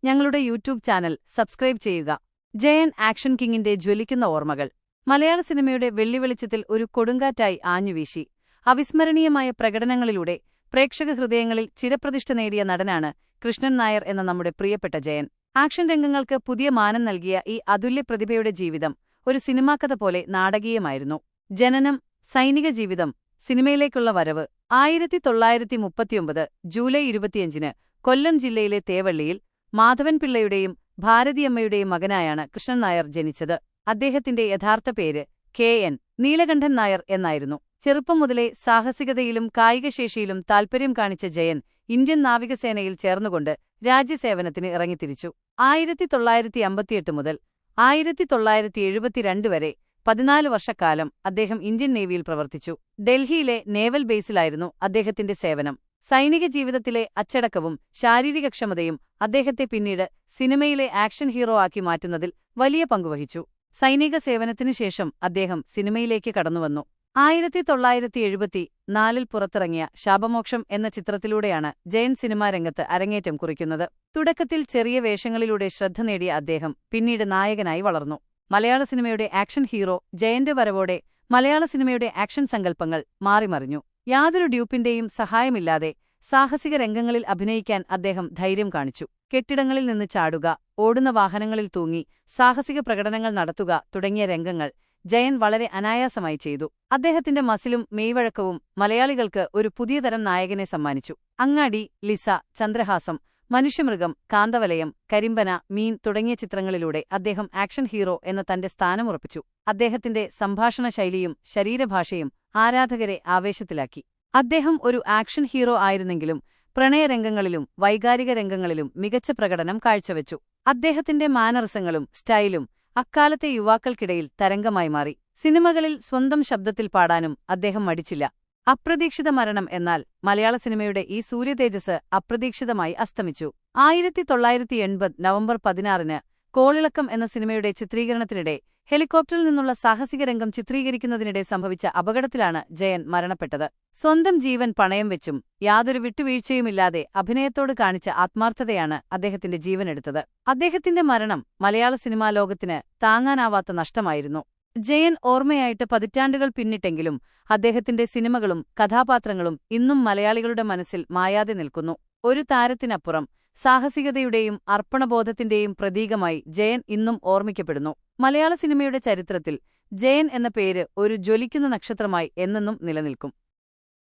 ഞങ്ങളുടെ YouTube channel subscribe ചെയ്യുക. Jayan action കിങ്ങിന്റെ ജ്വലിക്കുന്ന ഓർമ്മകൾ. മലയാള സിനിമയുടെ വെള്ളിവെളിച്ചത്തിൽ ഒരു കൊടുങ്കാറ്റായി ആഞ്ഞുവീശി. അവിസ്മരണീയമായ പ്രകടനങ്ങളിലൂടെ പ്രേക്ഷക ഹൃദയങ്ങളിൽ ചിരപ്രതിഷ്ഠ നേടിയ നടനാണ് കൃഷ്ണൻ നായർ എന്ന നമ്മുടെ പ്രിയപ്പെട്ട ജയൻ. ആക്ഷൻ രംഗങ്ങൾക്ക് പുതിയ മാനം നൽകിയ ഈ അതുല്യ പ്രതിഭയുടെ ജീവിതം ഒരു സിനിമാക്കഥ പോലെ നാടകീയമായിരുന്നു. ജനനം, സൈനിക ജീവിതം, സിനിമയിലേക്കുള്ള വരവ്. 1939 ജൂലൈ 25 കൊല്ലം ജില്ലയിലെ തേവള്ളിയിൽ മാധവൻപിള്ളയുടെയും ഭാരതിയമ്മയുടെയും മകനായാണ് കൃഷ്ണൻ നായർ ജനിച്ചത്. അദ്ദേഹത്തിന്റെ യഥാർത്ഥ പേര് KN നീലകണ്ഠൻ നായർ എന്നായിരുന്നു. ചെറുപ്പം മുതലേ സാഹസികതയിലും കായികശേഷിയിലും താൽപര്യം കാണിച്ച ജയൻ ഇന്ത്യൻ നാവികസേനയിൽ ചേർന്നുകൊണ്ട് രാജ്യസേവനത്തിന് ഇറങ്ങിത്തിരിച്ചു. 1958 മുതൽ 1972 വരെ 14 വർഷക്കാലം അദ്ദേഹം ഇന്ത്യൻ നേവിയിൽ പ്രവർത്തിച്ചു. ഡൽഹിയിലെ നേവൽ ബേസിലായിരുന്നു അദ്ദേഹത്തിന്റെ സേവനം. സൈനിക ജീവിതത്തിലെ അച്ചടക്കവും ശാരീരികക്ഷമതയും അദ്ദേഹത്തെ പിന്നീട് സിനിമയിലെ ആക്ഷൻ ഹീറോ ആക്കി മാറ്റുന്നതിൽ വലിയ പങ്കുവഹിച്ചു. സൈനിക സേവനത്തിനുശേഷം അദ്ദേഹം സിനിമയിലേക്ക് കടന്നുവന്നു. 1974 പുറത്തിറങ്ങിയ ശാപമോക്ഷം എന്ന ചിത്രത്തിലൂടെയാണ് ജയൻ സിനിമാരംഗത്ത് അരങ്ങേറ്റം കുറിക്കുന്നത്. തുടക്കത്തിൽ ചെറിയ വേഷങ്ങളിലൂടെ ശ്രദ്ധ നേടിയ അദ്ദേഹം പിന്നീട് നായകനായി വളർന്നു. മലയാള സിനിമയുടെ ആക്ഷൻ ഹീറോ ജയന്റെ വരവോടെ മലയാള സിനിമയുടെ ആക്ഷൻ സങ്കല്പങ്ങൾ മാറിമറിഞ്ഞു. യാതൊരു ഡ്യൂപ്പിന്റെയും സഹായമില്ലാതെ സാഹസിക രംഗങ്ങളിൽ അഭിനയിക്കാൻ അദ്ദേഹം ധൈര്യം കാണിച്ചു. കെട്ടിടങ്ങളിൽ നിന്ന് ചാടുക, ഓടുന്ന വാഹനങ്ങളിൽ തൂങ്ങി സാഹസിക പ്രകടനങ്ങൾ നടത്തുക തുടങ്ങിയ രംഗങ്ങൾ ജയൻ വളരെ അനായാസമായി ചെയ്തു. അദ്ദേഹത്തിന്റെ മസിലും മെയ്വഴക്കവും മലയാളികൾക്ക് ഒരു പുതിയ തരം നായകനെ സമ്മാനിച്ചു. അങ്ങാടി, ലിസ, ചന്ദ്രഹാസം, മനുഷ്യമൃഗം, കാന്തവലയം, കരിമ്പന, മീൻ തുടങ്ങിയ ചിത്രങ്ങളിലൂടെ അദ്ദേഹം ആക്ഷൻ ഹീറോ എന്ന തന്റെ സ്ഥാനമുറപ്പിച്ചു. അദ്ദേഹത്തിന്റെ സംഭാഷണ ശൈലിയും ശരീരഭാഷയും ആരാധകരെ ആവേശത്തിലാക്കി. അദ്ദേഹം ഒരു ആക്ഷൻ ഹീറോ ആയിരുന്നെങ്കിലും പ്രണയരംഗങ്ങളിലും വൈകാരിക രംഗങ്ങളിലും മികച്ച പ്രകടനം കാഴ്ചവെച്ചു. അദ്ദേഹത്തിന്റെ മാനറിസങ്ങളും സ്റ്റൈലും അക്കാലത്തെ യുവാക്കൾക്കിടയിൽ തരംഗമായി മാറി. സിനിമകളിൽ സ്വന്തം ശബ്ദത്തിൽ പാടാനും അദ്ദേഹം മടിച്ചില്ല. അപ്രതീക്ഷിത മരണം എന്നാൽ മലയാള സിനിമയുടെ ഈ സൂര്യതേജസ് അപ്രതീക്ഷിതമായി അസ്തമിച്ചു. 1980 നവംബർ 16 കോളിളക്കം എന്ന സിനിമയുടെ ചിത്രീകരണത്തിനിടെ ഹെലികോപ്റ്ററിൽ നിന്നുള്ള സാഹസിക രംഗം ചിത്രീകരിക്കുന്നതിനിടെ സംഭവിച്ച അപകടത്തിലാണ് ജയൻ മരണപ്പെട്ടത്. സ്വന്തം ജീവൻ പണയം വെച്ചും യാതൊരു വിട്ടുവീഴ്ചയുമില്ലാതെ അഭിനയത്തോട് കാണിച്ച ആത്മാർത്ഥതയാണ് അദ്ദേഹത്തിന്റെ ജീവനെടുത്തത്. അദ്ദേഹത്തിന്റെ മരണം മലയാള സിനിമാ ലോകത്തിന് താങ്ങാനാവാത്ത നഷ്ടമായിരുന്നു. ജയൻ ഓർമ്മയായിട്ട് പതിറ്റാണ്ടുകൾ പിന്നിട്ടെങ്കിലും അദ്ദേഹത്തിന്റെ സിനിമകളും കഥാപാത്രങ്ങളും ഇന്നും മലയാളികളുടെ മനസ്സിൽ മായാതെ നിൽക്കുന്നു. ഒരു താരത്തിനപ്പുറം സാഹസികതയുടെയും അർപ്പണബോധത്തിന്റെയും പ്രതീകമായി ജയൻ ഇന്നും ഓർമ്മിക്കപ്പെടുന്നു. മലയാള സിനിമയുടെ ചരിത്രത്തിൽ ജയൻ എന്ന പേര് ഒരു ജ്വലിക്കുന്ന നക്ഷത്രമായി എന്നെന്നും നിലനിൽക്കും.